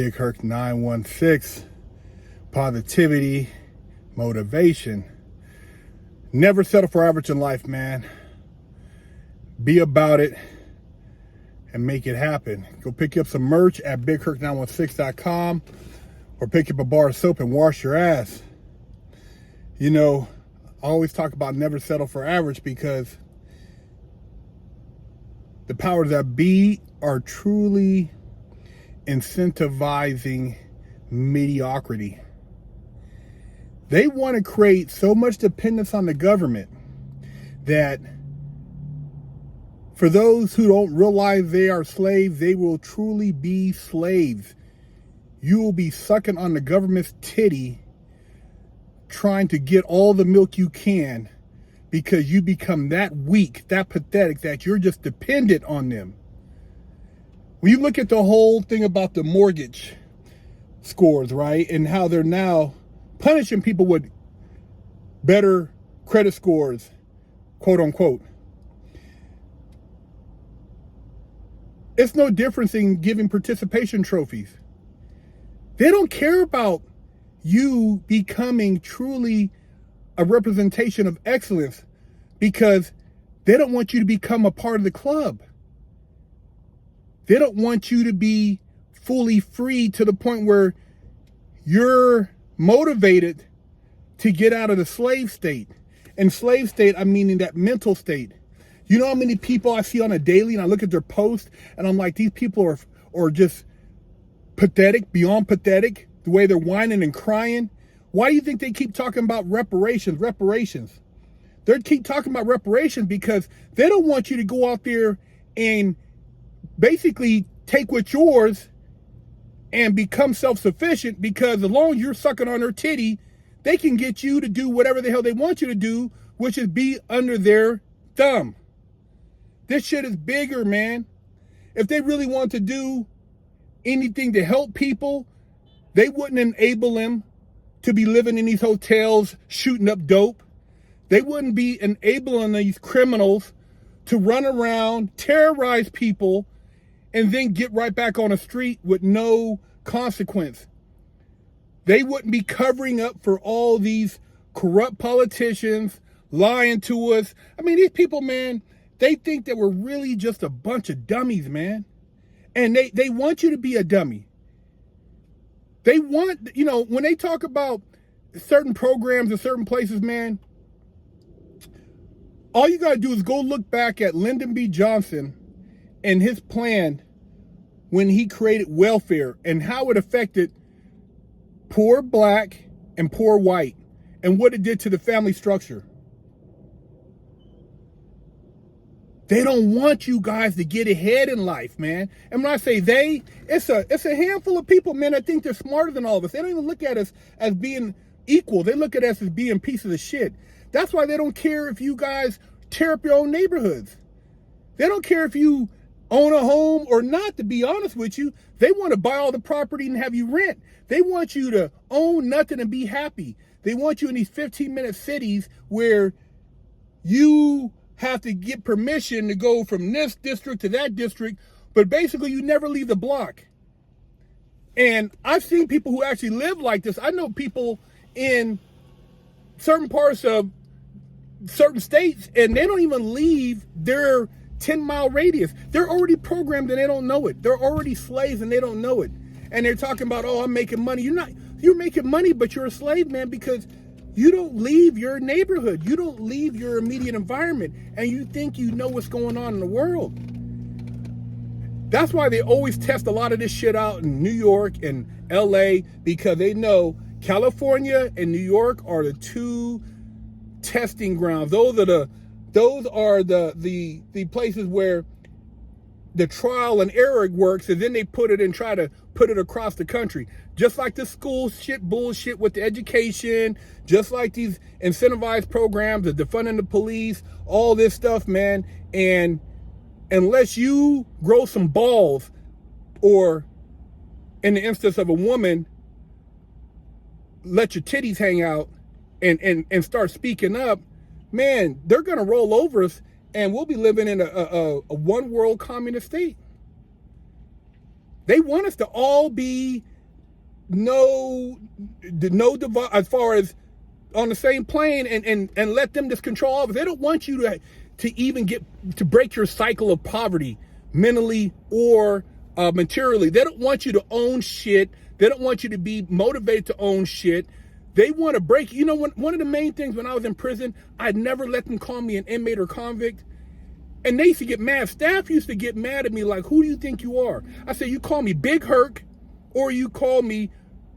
Big Herc 916. Positivity, motivation. Never settle for average in life, man. Be about it and make it happen. Go pick up some merch at bigherc916.com or pick up a bar of soap and wash your ass. You know, I always talk about never settle for average because the powers that be are truly incentivizing mediocrity. They want to create so much dependence on the government that for those who don't realize they are slaves, they will truly be slaves. You will be sucking on the government's titty, trying to get all the milk you can because you become that weak, that pathetic, that you're just dependent on them. When you look at the whole thing about the mortgage scores, right, and how they're now punishing people with better credit scores, quote unquote. It's no difference in giving participation trophies. They don't care about you becoming truly a representation of excellence because they don't want you to become a part of the club. They don't want you to be fully free to the point where you're motivated to get out of the slave state. And slave state, I mean in that mental state. You know how many people I see on a daily and I look at their posts and I'm like, these people are just pathetic, beyond pathetic, the way they're whining and crying. Why do you think they keep talking about reparations? They keep talking about reparations because they don't want you to go out there and basically take what's yours and become self-sufficient, because as long as you're sucking on their titty, they can get you to do whatever the hell they want you to do, which is be under their thumb. This shit is bigger, man. If they really want to do anything to help people, they wouldn't enable them to be living in these hotels shooting up dope. They wouldn't be enabling these criminals to run around, terrorize people, and then get right back on the street with no consequence. They wouldn't be covering up for all these corrupt politicians lying to us. I mean, these people, man, they think that we're really just a bunch of dummies, man. And they want you to be a dummy. They want, you know, when they talk about certain programs in certain places, man, all you got to do is go look back at Lyndon B. Johnson and his plan when he created welfare and how it affected poor black and poor white and what it did to the family structure. They don't want you guys to get ahead in life, man. And when I say they, it's a handful of people, man, that think they're smarter than all of us. They don't even look at us as being equal. They look at us as being pieces of shit. That's why they don't care if you guys tear up your own neighborhoods. They don't care if you own a home or not, to be honest with you. They want to buy all the property and have you rent. They want you to own nothing and be happy. They want you in these 15-minute cities where you have to get permission to go from this district to that district, but basically you never leave the block. And I've seen people who actually live like this. I know people in certain parts of certain states, and they don't even leave their 10-mile radius. They're already programmed and they don't know it. They're already slaves and they don't know it. And they're talking about, oh, I'm making money. You're making money, but you're a slave, man, because you don't leave your neighborhood. You don't leave your immediate environment, and you think you know what's going on in the world. That's why they always test a lot of this shit out in New York and LA, because they know California and New York are the two testing grounds. Those are the places where the trial and error works, and then they put it and try to put it across the country. Just like the school shit bullshit with the education, just like these incentivized programs, the defunding the police, all this stuff, man. And unless you grow some balls, or in the instance of a woman, let your titties hang out and start speaking up, man, they're gonna roll over us, and we'll be living in a one world communist state. They want us to all be as far as on the same plane, and let them just control all of it. They don't want you to even get to break your cycle of poverty mentally or materially. They don't want you to own shit. They don't want you to be motivated to own shit. They want to break. You know, one of the main things when I was in prison, I'd never let them call me an inmate or convict. And they used to get mad. Staff used to get mad at me like, who do you think you are? I said, you call me Big Herc or you call me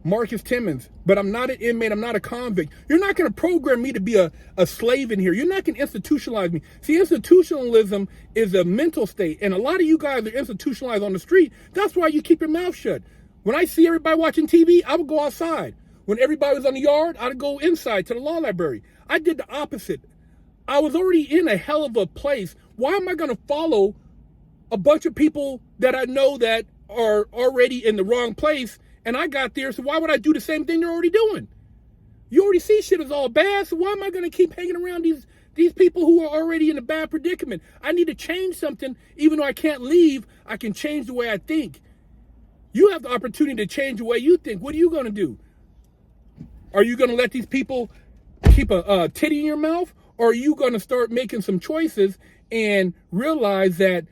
Marcus Timmons, but I'm not an inmate. I'm not a convict. You're not going to program me to be a slave in here. You're not going to institutionalize me. See, institutionalism is a mental state. And a lot of you guys are institutionalized on the street. That's why you keep your mouth shut. When I see everybody watching TV, I would go outside. When everybody was on the yard, I'd go inside to the law library. I did the opposite. I was already in a hell of a place. Why am I going to follow a bunch of people that I know that are already in the wrong place? And I got there, so why would I do the same thing they're already doing? You already see shit is all bad, so why am I going to keep hanging around these people who are already in a bad predicament? I need to change something. Even though I can't leave, I can change the way I think. You have the opportunity to change the way you think. What are you going to do? Are you going to let these people keep a titty in your mouth? Or are you going to start making some choices and realize that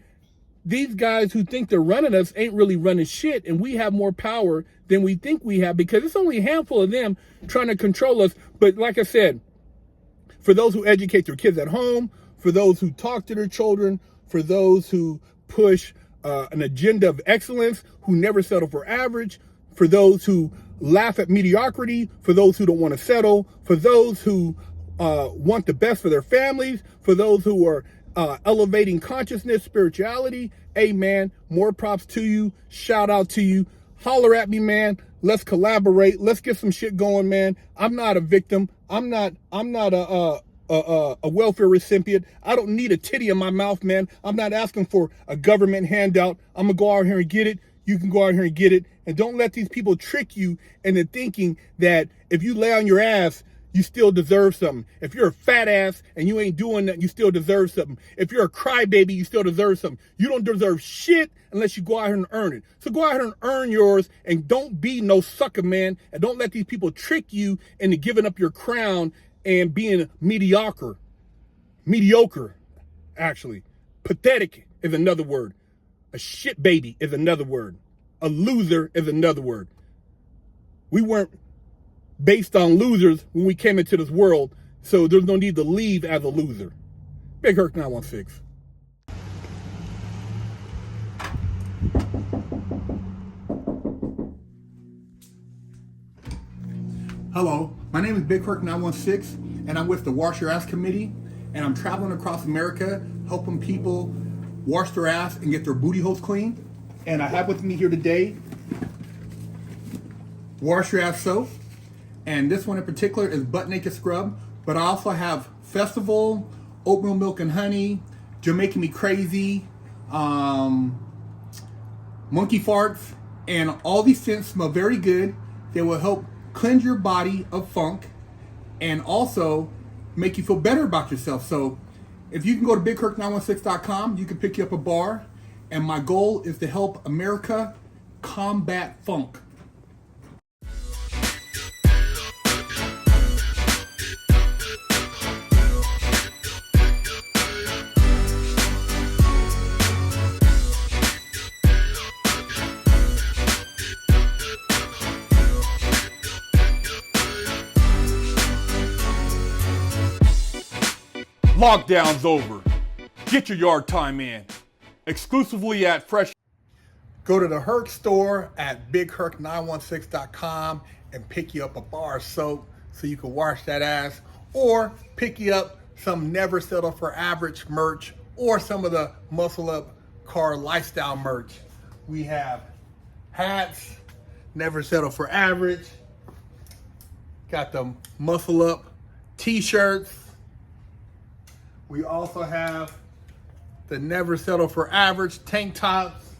these guys who think they're running us ain't really running shit, and we have more power than we think we have, because it's only a handful of them trying to control us. But like I said, for those who educate their kids at home, for those who talk to their children, for those who push an agenda of excellence, who never settle for average, for those who laugh at mediocrity, for those who don't want to settle, for those who want the best for their families, for those who are elevating consciousness, spirituality. Hey man, more props to you. Shout out to you. Holler at me, man. Let's collaborate. Let's get some shit going, man. I'm not a victim. I'm not a welfare recipient. I don't need a titty in my mouth, man. I'm not asking for a government handout. I'm gonna go out here and get it. You can go out here and get it. And don't let these people trick you into thinking that if you lay on your ass, you still deserve something. If you're a fat ass and you ain't doing that, you still deserve something. If you're a crybaby, you still deserve something. You don't deserve shit unless you go out here and earn it. So go out here and earn yours, and don't be no sucker, man. And don't let these people trick you into giving up your crown and being mediocre. Mediocre, actually. Pathetic is another word. A shit baby is another word. A loser is another word. We weren't based on losers when we came into this world, so there's no need to leave as a loser. Big Herc 916. Hello, my name is Big Herc 916, and I'm with the Wash Your Ass Committee, and I'm traveling across America helping people wash their ass and get their booty holes clean. And I have with me here today Wash Your Ass Soap. And this one in particular is Butt Naked Scrub. But I also have Festival, Oatmeal Milk and Honey, Jamaican Me Crazy, Monkey Farts. And all these scents smell very good. They will help cleanse your body of funk and also make you feel better about yourself. So if you can go to BigHerc916.com, you can pick you up a bar. And my goal is to help America combat funk. Lockdown's over. Get your yard time in. Exclusively at Fresh. Go to the Herc store at BigHerc916.com and pick you up a bar of soap so you can wash that ass, or pick you up some Never Settle for Average merch, or some of the Muscleup Car Lifestyle merch. We have hats, Never Settle for Average. Got the Muscleup t-shirts. We also have the Never Settle for Average tank tops.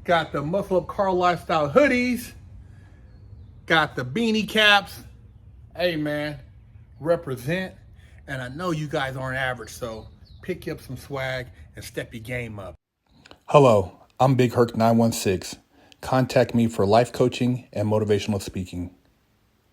Got the Muscleup Car Lifestyle hoodies. Got the beanie caps. Hey man, represent. And I know you guys aren't average, so pick up some swag and step your game up. Hello, I'm Big Herc 916. Contact me for life coaching and motivational speaking.